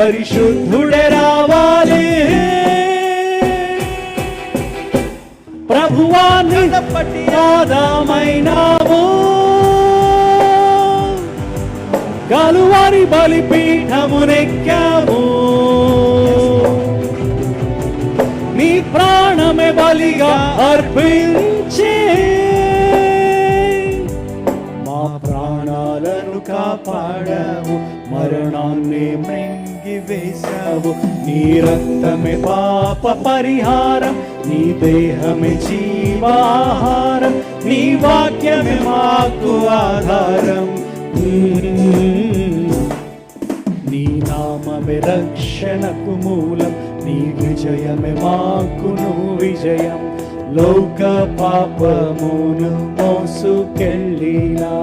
పరిశుద్ధుడే రావాలి. ప్రభువా నిలబట్టి ఆదామైనావు, కలువరి బలిపీఠమునెక్కావు. నీ ప్రాణమే బలిగా అర్పించి మా ప్రాణాలను కాపాడావు, మరణాన్ని మృంగివేశావు. నీ రక్తమే పాప పరిహారం, నీ దేహమే జీవాహారం, నీ వాక్యమే మాకు ఆధారం. నీ నామమే రక్షణకు మూలం, నీ విజయమే మాకును విజయం. లోక పాపమును మోసుకెళ్ళినా